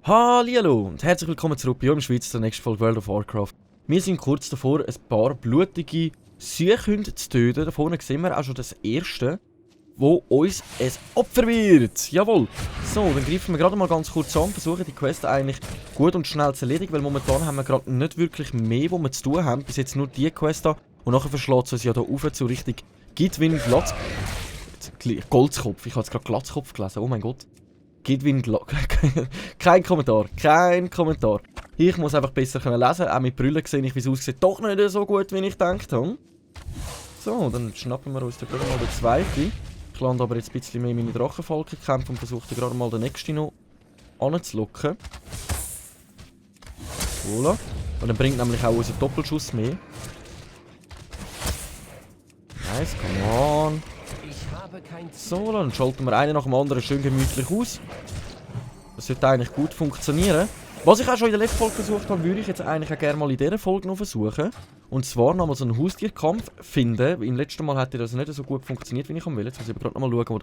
Hallihallo und herzlich willkommen zurück bei uns in Schweiz zur nächsten Folge World of Warcraft. Wir sind kurz davor, ein paar blutige Seehunde zu töten. Da vorne sehen wir auch schon das erste, wo uns ein Opfer wird. Jawohl. So, dann greifen wir gerade mal ganz kurz an, versuchen die Quest eigentlich gut und schnell zu erledigen, weil momentan haben wir gerade nicht wirklich mehr, wo wir zu tun haben. Bis jetzt nur die Quest da. Und nachher verschlägt es uns ja da rauf zu richtig Gidwin Glatz... Goldskopf. Ich habe jetzt gerade Glatzkopf gelesen. Oh mein Gott. Gidwin kein Kommentar. Kein Kommentar. Ich muss einfach besser lesen. Auch mit Brüllen sehe ich, wie es aussieht. Doch nicht so gut, wie ich gedacht habe. So, dann schnappen wir uns da gerade mal den zweiten. Ich lande aber jetzt ein bisschen mehr in meine Drachenfalken kämpfen und versuche gerade mal den nächsten noch anzulocken. Voilà. Und dann bringt nämlich auch unser Doppelschuss mehr. Nice, come on. So, dann schalten wir einen nach dem anderen schön gemütlich aus. Das sollte eigentlich gut funktionieren. Was ich auch schon in der letzten Folge versucht habe, würde ich jetzt eigentlich auch gerne mal in dieser Folge noch versuchen. Und zwar nochmal so einen Haustierkampf finden. Im letzten Mal hat das nicht so gut funktioniert, wie ich will. Jetzt muss ich aber gerade nochmal schauen,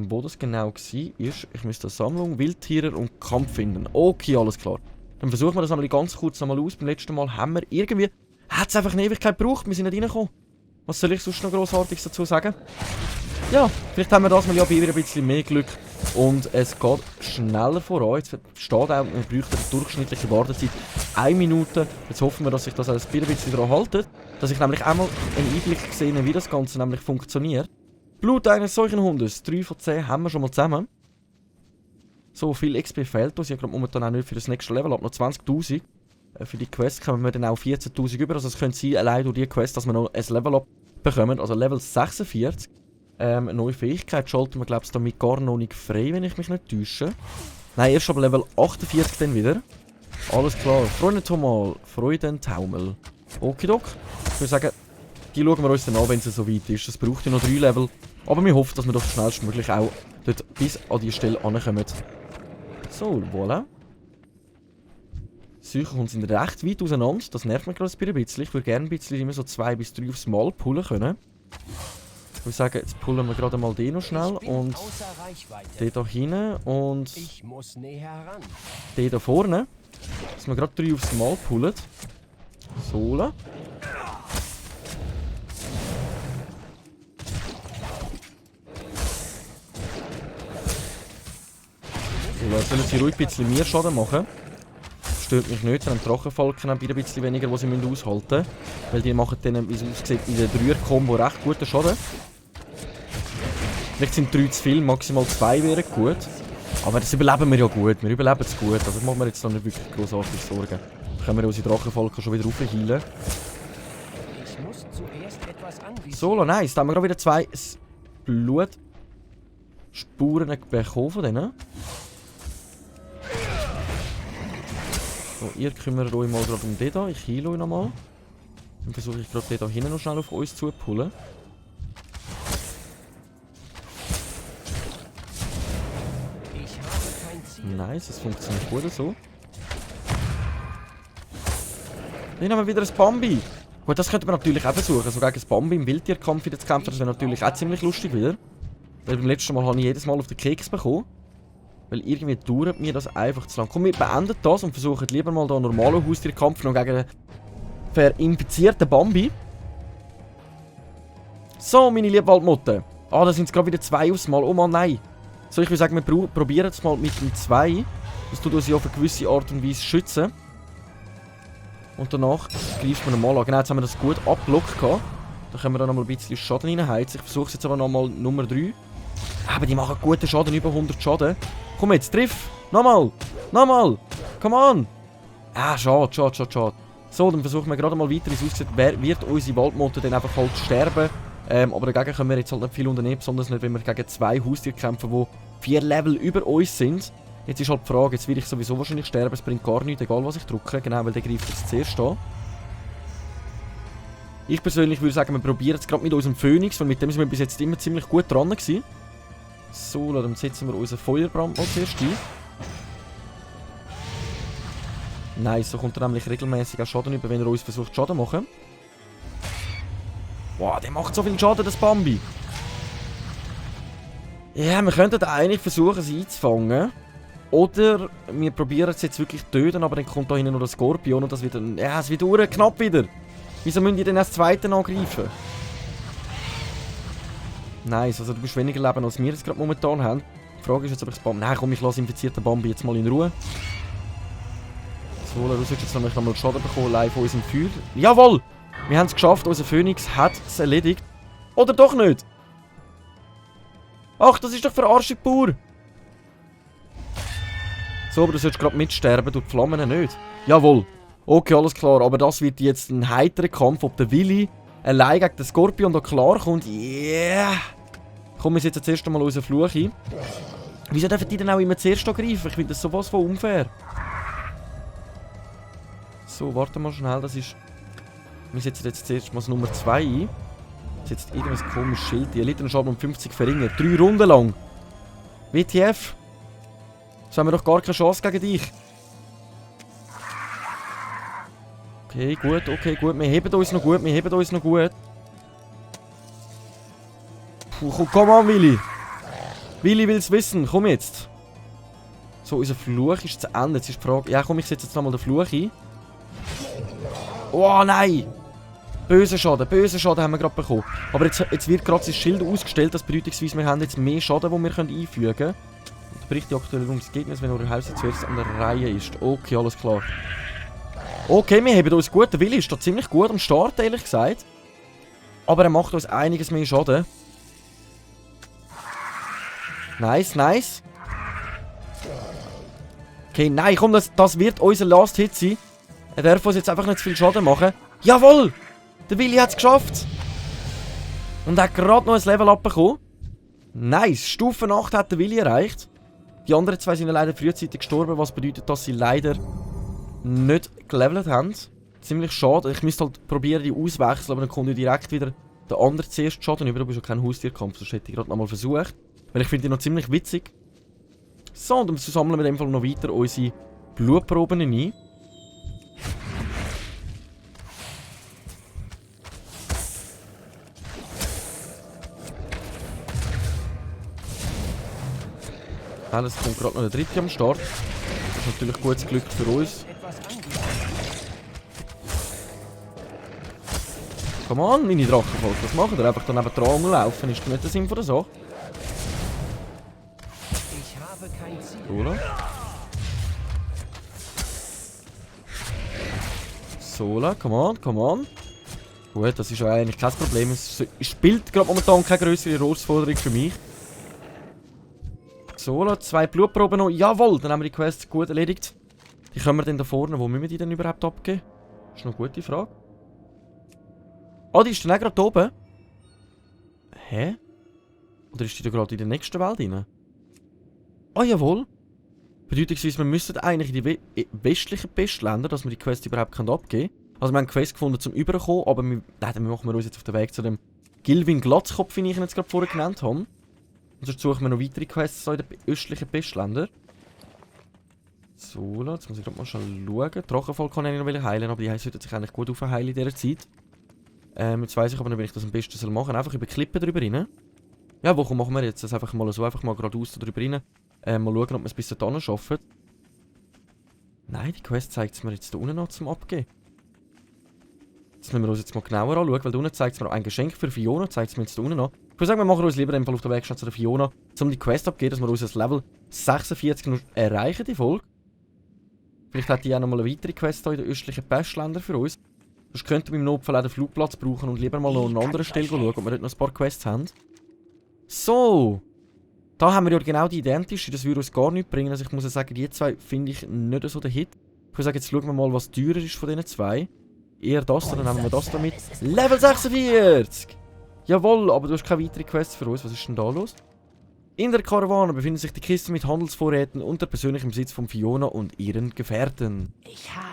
wo das genau war. Ich müsste Sammlung, Wildtiere und Kampf finden. Okay, alles klar. Dann versuchen wir das einmal ganz kurz nochmal aus. Beim letzten Mal haben wir irgendwie... Hat es einfach eine Ewigkeit gebraucht, wir sind nicht reingekommen. Was soll ich sonst noch Grossartiges dazu sagen? Ja, vielleicht haben wir das mal ja wieder ein bisschen mehr Glück und es geht schneller voran. Jetzt steht auch, wir bräuchten eine durchschnittliche Wartezeit 1 Minute. Jetzt hoffen wir, dass sich das ein bisschen daran haltet. Dass ich nämlich einmal einen Einblick sehe, wie das Ganze nämlich funktioniert. Blut eines solchen Hundes, 3 von 10 haben wir schon mal zusammen. So viel XP fehlt uns, ich habe gerade momentan auch nicht für das nächste Level, ab noch 20'000. Für die Quest kommen wir dann auch 14'000 über, also es könnte sein, allein durch die Quest, dass wir noch ein Level up bekommen, also Level 46. Eine neue Fähigkeit schalten wir, glaube ich, damit gar noch nicht frei, wenn ich mich nicht täusche. Nein, erst ab Level 48 dann wieder. Alles klar, Freudentaumel, Freudentaumel. Okidok. Ich würde sagen, die schauen wir uns dann an, wenn es so weit ist. Es braucht ja noch 3 Level, aber wir hoffen, dass wir doch schnellstmöglich auch dort bis an die Stelle ankommen. So, voilà. Suchen sind recht weit auseinander, das nervt mich gerade ein bisschen. Ich würde gerne ein bisschen immer so 2 bis 3 aufs Mal pullen können. Ich würde sagen, jetzt pullen wir gerade mal den noch schnell und den da hinten und den da vorne. Dass wir gerade 3 aufs Mal pullen. So. Jetzt sollen sie ruhig ein bisschen mehr Schaden machen. Stört mich nicht, dann haben Drachenfalken ein bisschen weniger, die sie aushalten müssen. Weil die machen dann, wie es aussieht, in der 3er-Kombo recht guten Schaden. Vielleicht sind 3 zu viel, maximal 2 wären gut. Aber das überleben wir ja gut, wir überleben es gut. Also ich mache mir jetzt noch nicht wirklich grossartig Sorgen. Dann können wir unsere Drachenfalken schon wieder aufheilen. So, nice, da haben wir gerade wieder 2 Blutspuren bekommen von denen. So, ihr kümmert euch mal gerade um den da. Ich heile euch nochmal. Dann versuche ich gerade den da hinten noch schnell auf uns zu pullen. Nice, das funktioniert gut so. Dann haben wir wieder ein Bambi. Gut, das könnte man natürlich auch versuchen. So gegen ein Bambi im Wildtierkampf wieder zu kämpfen, das wäre natürlich auch ziemlich lustig wieder. Weil beim letzten Mal habe ich jedes Mal auf den Keks bekommen. Weil irgendwie dauert mir das einfach zu lang. Komm, wir beenden das und versuchen lieber mal da einen normalen Haustierkampf noch gegen einen verinfizierten Bambi. So, meine liebe Waldmotte. Ah, da sind es gerade wieder 2 aufs Mal. Oh Mann, nein. So, ich würde sagen, wir probieren es mal mit dem 2. Das tut uns ja auf eine gewisse Art und Weise schützen. Und danach greifen wir nochmal an. Genau, jetzt haben wir das gut abblockt. Da können wir dann nochmal ein bisschen Schaden reinheizen. Ich versuche es jetzt aber nochmal Nummer 3. Aber die machen guten Schaden, über 100 Schaden. Komm jetzt, triff! Nochmal! Nochmal! Come on! Ah, schade. So, dann versuchen wir gerade mal weiter, wie es aussieht. Wird unsere Waldmotte dann einfach halt sterben? Aber dagegen können wir jetzt halt nicht viel unternehmen, besonders nicht, wenn wir gegen 2 Haustiere kämpfen, die 4 Level über uns sind. Jetzt ist halt die Frage, jetzt will ich sowieso wahrscheinlich sterben, es bringt gar nichts, egal was ich drücke, genau, weil der greift jetzt zuerst an. Ich persönlich würde sagen, wir probieren es gerade mit unserem Phönix, weil mit dem sind wir bis jetzt immer ziemlich gut dran gewesen. So, dann setzen wir unseren Feuerbrand mal zuerst ein. Nice, so kommt er nämlich regelmäßig auch Schaden über, wenn er uns versucht Schaden zu machen. Wow, der macht so viel Schaden, das Bambi. Ja, wir könnten eigentlich versuchen, sie einzufangen. Oder wir probieren es jetzt wirklich zu töten, aber dann kommt da hinten noch der Skorpion und das wird dann... Ja, es wird knapp wieder. Wieso müssen die denn als Zweiten angreifen? Nice, also du bist weniger Leben, als wir jetzt gerade momentan haben. Die Frage ist jetzt, ob ich das Bambi... Nein, komm, ich lasse infizierten Bambi jetzt mal in Ruhe. So, du solltest jetzt nämlich nochmal Schaden bekommen, live von unserem Feuer. Jawohl! Wir haben es geschafft, unser Phönix hat es erledigt. Oder doch nicht? Ach, das ist doch Verarschung pur! So, aber du solltest gerade mitsterben, du die Flammen nicht. Jawohl. Okay, alles klar, aber das wird jetzt ein heiterer Kampf, ob der Willi allein gegen den Skorpion da klarkommt. Yeah! Kommen wir jetzt zuerst einmal unseren Fluch ein. Wieso dürfen die denn auch immer zuerst angreifen? Ich finde das sowas von unfair. So, warte mal schnell, das ist... Wir setzen jetzt zuerst mal das Nummer 2 ein. Setzt irgendwas komisches Schild. Die Elitenschaden um 50 verringert. 3 Runden lang. WTF? So haben wir doch gar keine Chance gegen dich. Okay, gut, okay, gut. Wir heben uns noch gut, wir heben uns noch gut. Puh, komm an, Willi. Willi will es wissen, komm jetzt. So, unser Fluch ist zu Ende. Jetzt ist die Frage... Ja, komm, ich setze jetzt nochmal den Fluch ein. Oh nein! Böser Schaden haben wir gerade bekommen. Aber jetzt wird gerade das Schild ausgestellt, das bedeutungsweise wir haben jetzt mehr Schaden, den wir einfügen können. Unterbricht die aktuelle Runde des Gegners, wenn eure Hälfte zuerst an der Reihe ist. Okay, alles klar. Okay, wir haben uns gut. Der Willi ist da ziemlich gut am Start, ehrlich gesagt. Aber er macht uns einiges mehr Schaden. Nice, nice. Okay, nein, komm, das wird unser Last Hit sein. Er darf uns jetzt einfach nicht zu viel Schaden machen. Jawohl! Der Willi hat es geschafft. Und er hat gerade noch ein Level abbekommen. Nice, Stufe 8 hat der Willi erreicht. Die anderen zwei sind leider frühzeitig gestorben, was bedeutet, dass sie leider nicht gelevelt haben. Ziemlich schade. Ich müsste halt probieren, die auswechseln, aber dann kommt ja direkt wieder der andere zuerst Schaden über. Du bist ja kein Haustierkampf, das hätte ich gerade nochmal versucht. Weil ich finde die noch ziemlich witzig. So, und dann sammeln wir in dem Fall noch weiter unsere Blutproben ein. Es kommt gerade noch der dritte am Start. Das ist natürlich gutes Glück für uns. Komm an, meine Drachenvolk, was machen ihr? Einfach daneben dran rumlaufen, ist nicht der Sinn von der Sache. Sola. Sola, come on. Gut, das ist ja eigentlich kein Problem. Es spielt gerade momentan keine größere Herausforderung für mich. Sola, 2 Blutproben noch. Jawohl, dann haben wir die Quest gut erledigt. Die können wir denn da vorne. Wo müssen wir die denn überhaupt abgeben? Das ist noch eine gute Frage. Ah, die ist dann auch gerade oben. Hä? Oder ist die da gerade in der nächsten Welt rein? Ah, jawohl. Bedeutungsweise, wir müssen eigentlich in die westlichen Pestländer, dass wir die Quest überhaupt abgeben können. Also wir haben eine Quest gefunden zum Überkommen, aber dann machen wir uns jetzt auf den Weg zu dem Gilwin Glatzkopf, wie ich ihn jetzt gerade vorher genannt habe. Und sonst suchen wir noch weitere Quests so in den östlichen Pestländern. So, jetzt muss ich gerade mal schauen. Drachenfall kann ich noch heilen, aber die sollten sich eigentlich gut aufheilen in dieser Zeit. Jetzt weiss ich aber nicht, wie ich das am besten machen soll. Einfach über Klippen drüber rein. Ja, wo machen wir jetzt? Das einfach mal so, einfach mal geradeaus drüber rein. Mal schauen, ob wir es bis dahin schaffen. Nein, die Quest zeigt es mir jetzt da unten noch zum Abgeben. Das müssen wir uns jetzt mal genauer anschauen, weil da unten zeigt es mir ein Geschenk für Fiona, zeigt es mir jetzt da unten noch. Ich würde sagen, wir machen uns lieber auf der Weg zu der Fiona, um die Quest abzugeben, dass wir uns das Level 46 noch erreichen, die Folge. Vielleicht hat die auch noch mal eine weitere Quest hier in den östlichen Pestländern für uns. Sonst könnten wir im Notfall auch den Flugplatz brauchen und lieber mal noch an einer anderen Stelle schauen, ob wir dort noch ein paar Quests haben. So. Da haben wir ja genau die identische, das würde uns gar nichts bringen. Also ich muss ja sagen, die zwei finde ich nicht so der Hit. Ich würde sagen, jetzt schauen wir mal, was teurer ist von diesen zwei. Eher das, dann nehmen wir das da mit. Level 46! Jawohl, aber du hast keine weitere Quests für uns. Was ist denn da los? In der Karawane befinden sich die Kisten mit Handelsvorräten unter persönlichem Besitz von Fiona und ihren Gefährten.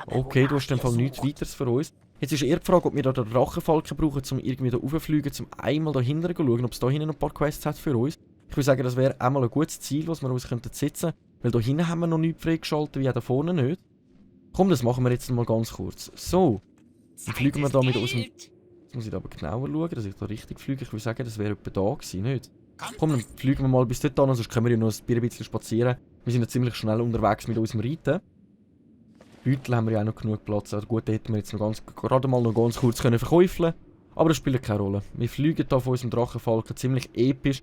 Okay, du hast in dem Fall nichts weiteres für uns. Jetzt ist eher die Frage, ob wir da den Drachenfalken brauchen, um irgendwie da rauszufliegen, um einmal da hinten zu schauen, ob es da hinten noch ein paar Quests hat für uns. Ich würde sagen, das wäre einmal ein gutes Ziel, was wir uns setzen könnten. Weil da hinten haben wir noch nichts freigeschaltet, wie auch da vorne nicht. Komm, das machen wir jetzt mal ganz kurz. So. Dann fliegen wir da mit unserem... Jetzt muss ich aber genauer schauen, dass ich da richtig fliege. Ich würde sagen, das wäre etwa da gewesen, nicht? Komm, dann fliegen wir mal bis dort an, sonst können wir ja noch ein bisschen spazieren. Wir sind ja ziemlich schnell unterwegs mit unserem Reiten. Beutel haben wir ja auch noch genug Platz. Also gut, da hätten wir jetzt gerade mal noch ganz kurz verkäufeln können. Aber das spielt keine Rolle. Wir fliegen hier von unserem Drachenfalken ziemlich episch.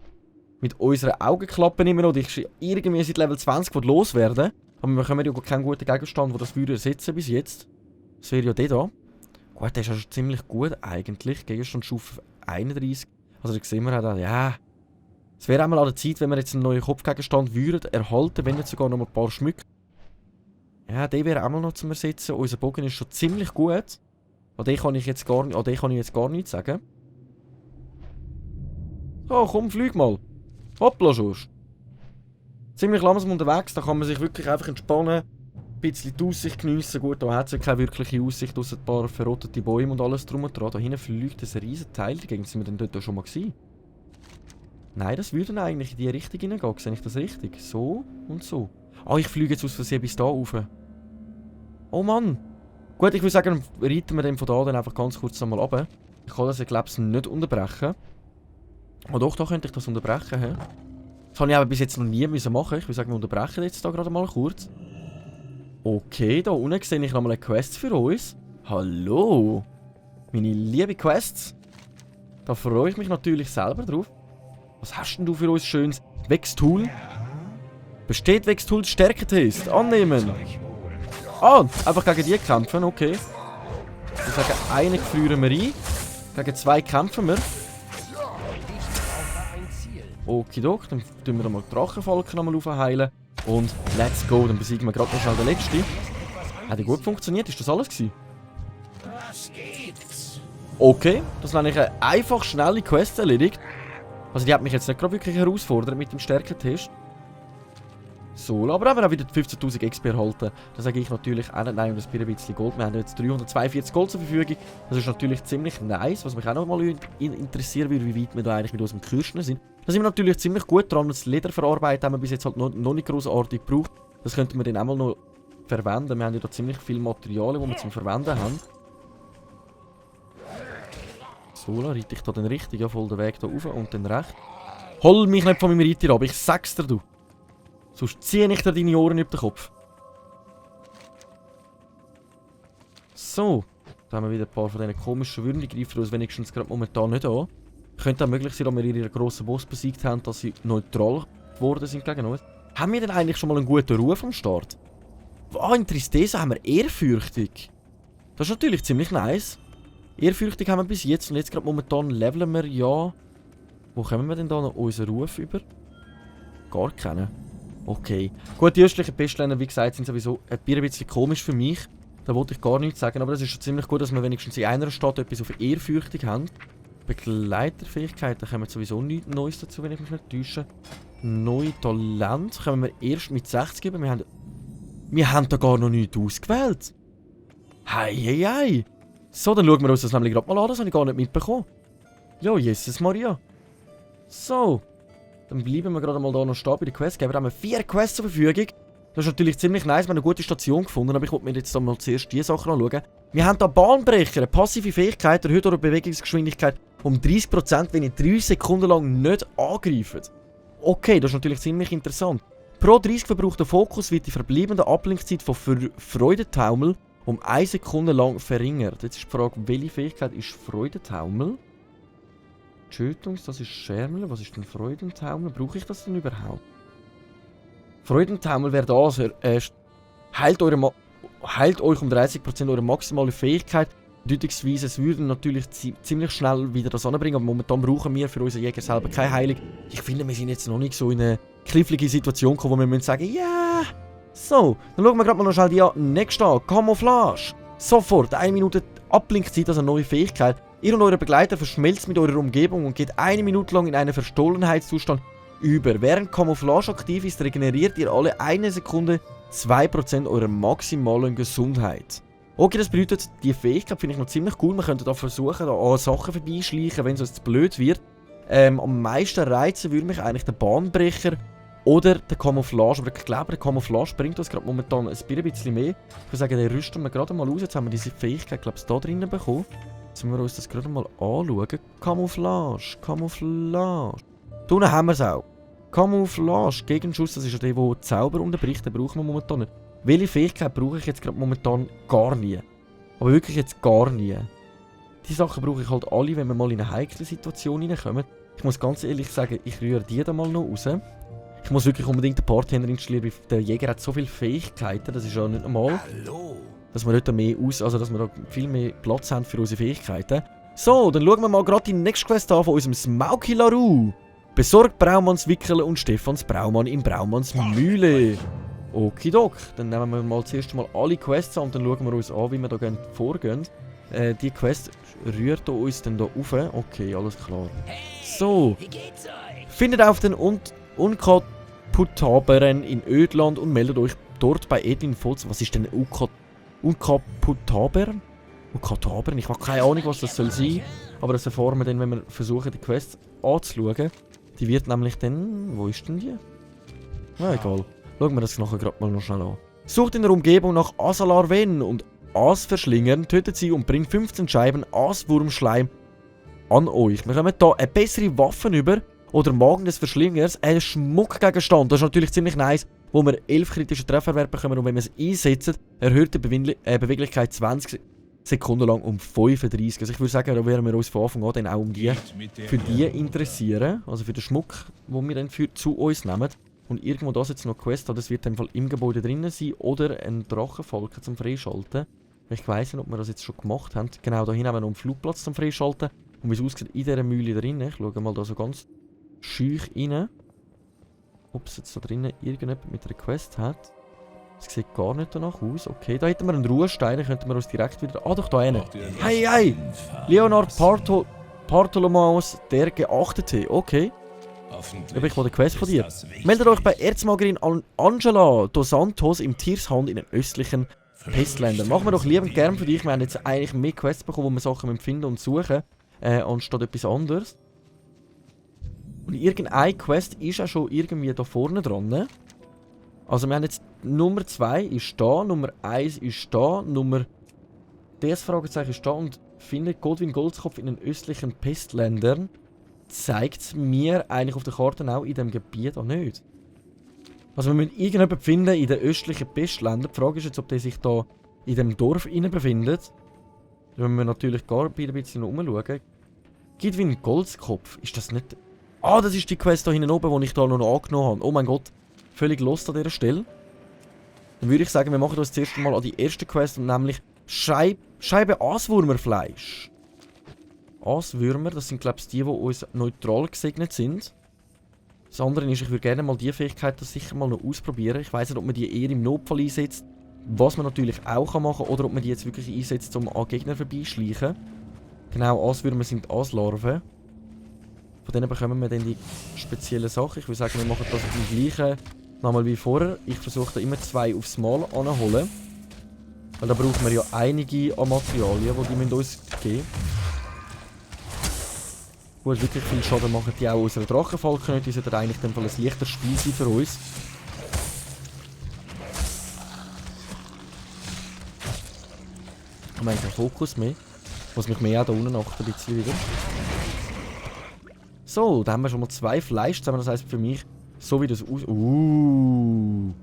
Mit unseren Augenklappen immer noch. Ich irgendwie seit Level 20 loswerden. Aber wir haben ja keinen guten Gegenstand, der das würde ersetzen bis jetzt. Das wäre ja der da. Gut, der ist ja schon ziemlich gut eigentlich. Gegenstandsstufe 31. Also da sehen wir halt auch, ja. Es wäre einmal an der Zeit, wenn wir jetzt einen neuen Kopfgegenstand würden erhalten, wenn nicht sogar noch ein paar Schmücke. Ja, der wäre auch mal noch zum Ersetzen. Unser Bogen ist schon ziemlich gut. An den kann ich jetzt gar nichts sagen. So, komm, flieg mal. Hoppla, Schursch. Ziemlich langsam unterwegs, da kann man sich wirklich einfach entspannen. Ein bisschen die Aussicht geniessen. Gut, da hat es ja keine wirkliche Aussicht, außer ein paar verrottete Bäume und alles drum und dran. Da hinten fliegt ein riesen Teil dagegen. Sind wir denn dort schon mal gewesen? Nein, das würde dann eigentlich in die Richtung hineingehen. Sehe ich das richtig? So und so. Ah, ich fliege jetzt aus Versehen bis da rauf. Oh Mann. Gut, ich würde sagen, reiten wir den von da dann einfach ganz kurz einmal runter. Ich kann das, ich glaube, nicht unterbrechen. Oh doch, da könnte ich das unterbrechen. He? Das habe ich aber bis jetzt noch nie machen müssen. Ich würde sagen, wir unterbrechen jetzt da gerade mal kurz. Okay, da unten sehe ich nochmal eine Quest für uns. Hallo. Meine liebe Quests. Da freue ich mich natürlich selber drauf. Was hast denn du für uns schönes Wechstool? Besteht Wechstool Stärketest? Annehmen. Ah, einfach gegen die kämpfen, okay. Ich sage, einen frieren wir ein. Gegen 2 kämpfen wir. Okidok, dann tun wir mal die Drachenfalken nochmal aufheilen. Und let's go, dann besiegen wir gerade noch schnell den letzten. Hat die gut funktioniert? Ist das alles gewesen? Okay, das war eigentlich eine einfach schnelle Quest erledigt. Also die hat mich jetzt nicht gerade wirklich herausfordert mit dem Stärkentest. So, aber haben wir auch wieder 15.000 XP erhalten. Das sage ich natürlich auch nicht. Nein, und das ein bisschen Gold. Wir haben jetzt 342 Gold zur Verfügung. Das ist natürlich ziemlich nice. Was mich auch noch mal interessieren würde, wie weit wir da eigentlich mit unserem Kirschner sind. Da sind wir natürlich ziemlich gut dran. Das Leder verarbeiten haben wir bis jetzt halt noch nicht großartig gebraucht. Das könnten wir dann auch mal noch verwenden. Wir haben ja da ziemlich viele Materialien, die wir zum Verwenden haben. So, dann reite ich da den richtigen, voll den Weg da rauf und den rechts. Hol mich nicht von meinem Reiter ab, ich sag's dir, du. Sonst ziehe ich dir deine Ohren über den Kopf. So, da haben wir wieder ein paar von diesen komischen Würden. Die greifen uns wenigstens gerade momentan nicht an. Könnte auch möglich sein, dass wir ihren grossen Boss besiegt haben, dass sie neutral geworden sind gegen uns. Haben wir denn eigentlich schon mal einen guten Ruf am Start? Ah, in Tristeza haben wir Ehrfürchtig. Das ist natürlich ziemlich nice. Ehrfürchtig haben wir bis jetzt und jetzt gerade momentan leveln wir ja... Wo kommen wir denn da noch unseren Ruf über? Gar keinen. Okay. Gut, die östlichen Pestländer, wie gesagt, sind sowieso ein bisschen komisch für mich. Da wollte ich gar nichts sagen, aber es ist schon ziemlich gut, dass wir wenigstens in einer Stadt etwas auf Ehrfürchtig haben. Begleiterfähigkeiten kommen sowieso nichts Neues dazu, wenn ich mich nicht täusche. Neue Talent können wir erst mit 60 geben. Wir haben da gar noch nichts ausgewählt. Hei, hei, hei. So, dann schauen wir uns das nämlich gerade mal an, das habe ich gar nicht mitbekommen. Ja, Jesus Maria. So. Dann bleiben wir gerade mal da noch stehen bei der Quest. Wir haben 4 Quests zur Verfügung. Das ist natürlich ziemlich nice, wir haben eine gute Station gefunden, aber ich wollte mir jetzt mal zuerst diese Sachen anschauen. Wir haben hier Bahnbrecher, eine passive Fähigkeit, erhöht eure Bewegungsgeschwindigkeit um 30%, wenn ihr 3 Sekunden lang nicht angreift. Okay, das ist natürlich ziemlich interessant. Pro 30 verbrauchter Fokus wird die verbleibende Ablenkzeit von Freudentaumel um 1 Sekunde lang verringert. Jetzt ist die Frage, welche Fähigkeit ist Freudentaumel? Tötungs, das ist Schermel. Was ist denn Freudentaumel? Brauche ich das denn überhaupt? Freudentaumel wäre das. Heilt euch um 30% eure maximale Fähigkeit. Bedeutungsweise, es würde natürlich ziemlich schnell wieder das anbringen, aber momentan brauchen wir für unseren Jäger selber keine Heilung. Ich finde, wir sind jetzt noch nicht so in eine knifflige Situation gekommen, wo wir müssen sagen, ja. So, dann schauen wir gerade mal noch schnell die nächste an. Camouflage. Sofort, 1 Minute Abblinkzeit, also eine neue Fähigkeit. Ihr und eure Begleiter verschmelzt mit eurer Umgebung und geht 1 Minute lang in einen Verstohlenheitszustand über. Während Camouflage aktiv ist, regeneriert ihr alle 1 Sekunde 2% eurer maximalen Gesundheit. Okay, das bedeutet, die Fähigkeit finde ich noch ziemlich cool. Wir könnten da versuchen, da an Sachen vorbeischleichen, wenn es uns zu blöd wird. Am meisten reizen würde mich eigentlich der Bahnbrecher. Oder der Camouflage. Aber ich glaube, der Camouflage bringt uns gerade momentan ein bisschen mehr. Ich würde sagen, den rüsten wir gerade mal aus. Jetzt haben wir diese Fähigkeit, glaube ich, da drinnen bekommen. Jetzt müssen wir uns das gerade mal anschauen. Camouflage, Camouflage. Da unten haben wir es auch. Camouflage, Gegenschuss, das ist ja der, der Zauber unterbricht. Den brauchen wir momentan nicht. Welche Fähigkeit brauche ich jetzt gerade momentan gar nie? Aber wirklich jetzt gar nie. Die Sachen brauche ich halt alle, wenn wir mal in eine heikle Situation reinkommen. Ich muss ganz ehrlich sagen, ich rühre die da mal noch raus. Ich muss wirklich unbedingt den Parthändler installieren, weil der Jäger hat so viele Fähigkeiten, das ist ja nicht normal. Hallo. Dass wir dort mehr also dass wir da viel mehr Platz haben für unsere Fähigkeiten. So, dann schauen wir mal gerade die nächste Quest an von unserem Smauky Larue. Besorgt Braumanns Wickel und Stefans Braumann in Braumanns Mühle. Okidok, dann nehmen wir mal zuerst mal alle Quests an und dann schauen wir uns an, wie wir da vorgehen. Die Quest rührt uns dann da rauf. Okay, alles klar. So, Wie geht's euch? findet auf den Unkaputaberen in Ödland und meldet euch dort bei Edwin Volz. Was ist denn Unkaputaber? Unkatabern? Ich habe keine Ahnung, was das soll sein. Aber das erfahren wir dann, wenn wir versuchen, die Quest anzuschauen. Die wird nämlich dann... Wo ist denn die? Na, egal. Schauen wir das nachher gerade mal noch schnell an. Sucht in der Umgebung nach Asalarwen und Aasverschlingern, tötet sie und bringt 15 Scheiben Aaswurmschleim an euch. Wir kommen hier eine bessere Waffen über oder Magen des Verschlingers, einen Schmuckgegenstand. Das ist natürlich ziemlich nice, wo wir 11 kritische Trefferwerte bekommen und wenn wir es einsetzen, erhöht die Beweglichkeit 20 Sekunden lang um 35. Also ich würde sagen, da werden wir uns von Anfang an dann auch für die interessieren. Also für den Schmuck, den wir dann zu uns nehmen. Und irgendwo da jetzt noch eine Quest, das wird in dem Fall im Gebäude drinnen sein oder ein Drachenfalken zum Freischalten. Ich weiss nicht, ob wir das jetzt schon gemacht haben. Genau, da hinten haben wir noch einen Flugplatz zum Freischalten. Und wie es aussieht in dieser Mühle drinnen. Ich schaue mal da so ganz schüch rein. Ob es jetzt da drinnen irgendjemand mit einer Quest hat. Das sieht gar nicht danach aus. Okay, da hätten wir einen Ruhestein, dann könnten wir uns direkt wieder... Ah, doch, da einen. Hey, hey! Leonard Bartholomäus, der Geachtete. Okay. Aber ich will eine Quest von dir. Meldet euch bei Erzmagerin Angela dos Santos im Tiershand in den östlichen Pestländern. Machen wir doch liebend gern für dich. Wir haben jetzt eigentlich mehr Quests bekommen, wo wir Sachen finden und suchen, anstatt etwas anderes. Und irgendeine Quest ist auch schon irgendwie da vorne dran. Also wir haben jetzt Nummer 2 ist da, Nummer 1 ist da, das Fragezeichen ist da und findet Goldwyn Goldskopf in den östlichen Pestländern. Zeigt es mir eigentlich auf der Karte auch in diesem Gebiet auch nicht. Also wir müssen irgendjemanden finden in den östlichen Pestländern. Die Frage ist jetzt, ob der sich da in dem Dorf befindet. Da müssen wir natürlich gar ein bisschen umschauen. Goldwyn Goldskopf, ist das nicht... Ah, das ist die Quest da hinten oben, die ich da noch angenommen habe. Oh mein Gott, völlig lost an dieser Stelle. Dann würde ich sagen, wir machen uns zuerst mal an die erste Quest, nämlich Scheibe Aaswurmerfleisch. Aaswürmer, das sind glaube ich die uns neutral gesegnet sind. Das andere ist, ich würde gerne mal die Fähigkeit das sicher mal noch ausprobieren. Ich weiss nicht, ob man die eher im Notfall einsetzt, was man natürlich auch machen kann, oder ob man die jetzt wirklich einsetzt, um an Gegner vorbeischleichen. Genau, Aaswürmer sind Aaslarven. Von denen bekommen wir dann die speziellen Sachen. Ich würde sagen, wir machen das im gleichen nochmal wie vorher. Ich versuche da immer 2 aufs Mal anzuholen. Weil da brauchen wir ja einige an Materialien, die müssen uns geben. Gut, wirklich viel Schaden machen die auch unsere Drachenfalken nicht. Die sollten eigentlich in dem Fall ein leichter Spiel sein für uns. Ich habe keinen Fokus mehr. Ich muss mich mehr auch da unten achten, ein bisschen wieder. So, da haben wir schon mal 2 Fleisch zusammen. Das heisst für mich, so wie das aus... Ein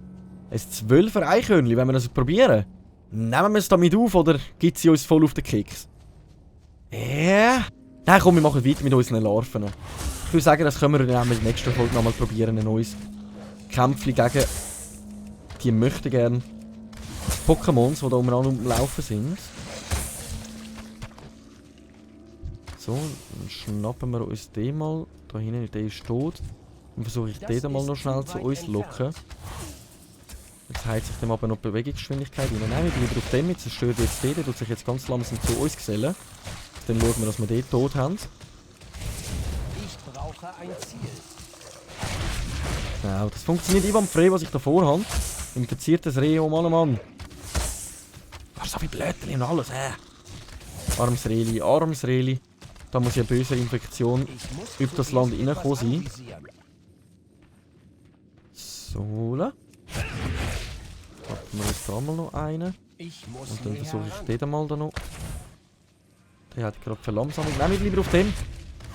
12er Eichhörnchen, wenn wir das probieren. Nehmen wir es damit auf oder gibt sie uns voll auf den Keks? Ja. Nein, komm, wir machen weiter mit unseren Larven. Ich würde sagen, das können wir dann in der nächsten Folge nochmal probieren. Ein neues Kämpfchen gegen die möchten gerne Pokémons, die da umeinander umlaufen sind. So, dann schnappen wir uns den mal. Da hinten, der ist tot. Dann versuche ich den mal noch schnell zu uns zu locken. Jetzt heizt sich dem aber noch die Bewegungsgeschwindigkeit rein. Nein, wir bleiben auf dem, jetzt zerstört jetzt den. Der tut sich jetzt ganz langsam zu uns gesellen. Dann schauen wir, dass wir den tot haben. Ich brauche ein Ziel. Genau, das funktioniert einwandfrei, was ich davor habe. Infiziertes Reh, oh Mann, oh Mann. Was so viel Blödchen und alles, Armes Rehli, armes Rehli. Da muss ja eine böse Infektion über das Land reingekommen sein. So, la. Packen wir uns da mal noch einen. Ich muss Und dann näher versuche ran. ich den mal da noch. Der hat gerade Verlangsamung. Nehmen wir lieber auf den.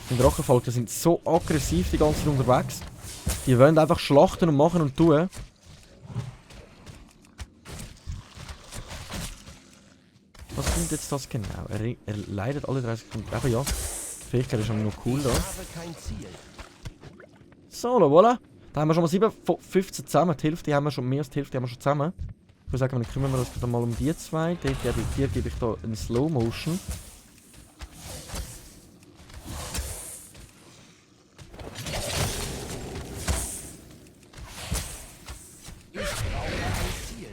Die Drachenfalken sind so aggressiv die ganze Zeit unterwegs. Die wollen einfach schlachten und machen und tun. Was bringt jetzt das genau? Er leidet alle 30 Sekunden. Aber ja, die Fähigkeit ist schon noch cool Ich da. habe kein Ziel. So, voilà. Da haben wir schon mal 7 von 15 zusammen. Die Hälfte haben wir schon, mehr als die Hälfte haben wir schon zusammen. Ich würde sagen, dann kümmern wir uns dann mal um die zwei. Dir gebe ich da eine Slow Motion. Ich brauche ein Ziel.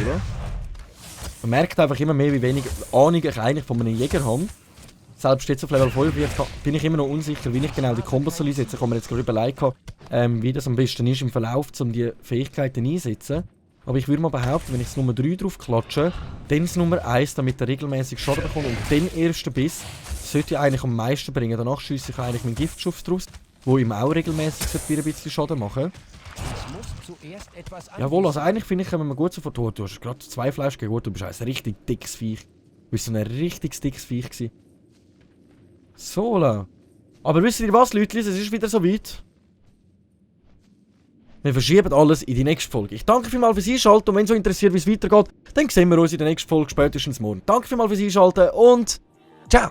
Oder? Man merkt einfach immer mehr, wie wenig Ahnung ich eigentlich von einem Jäger habe. Selbst jetzt auf Level 5 bin ich immer noch unsicher, wie ich genau die Kombos soll einsetzen. Ich habe mir jetzt gerade überlegt, wie das am besten ist im Verlauf, um die Fähigkeiten einzusetzen. Aber ich würde mal behaupten, wenn ich das Nummer 3 drauf klatsche, dann das Nummer 1, damit er regelmäßig Schaden bekommt. Und den ersten Biss sollte ich eigentlich am meisten bringen. Danach schiesse ich eigentlich meinen Giftschuss draus, wo ihm auch regelmäßig wieder ein bisschen Schaden machen. Ich muss zuerst etwas Jawohl, also eigentlich finde ich, kommen wir gut sofort durch. Du hast gerade 2 Fleisch gegeben, du bist ein richtig dickes Viech. Du bist so ein richtig dickes Viech gewesen. So, la. Aber wisst ihr was, Leute? Es ist wieder so weit. Wir verschieben alles in die nächste Folge. Ich danke vielmals fürs Einschalten und wenn es so interessiert, wie es weitergeht, dann sehen wir uns in der nächsten Folge spätestens morgen. Danke vielmals fürs Einschalten und ciao!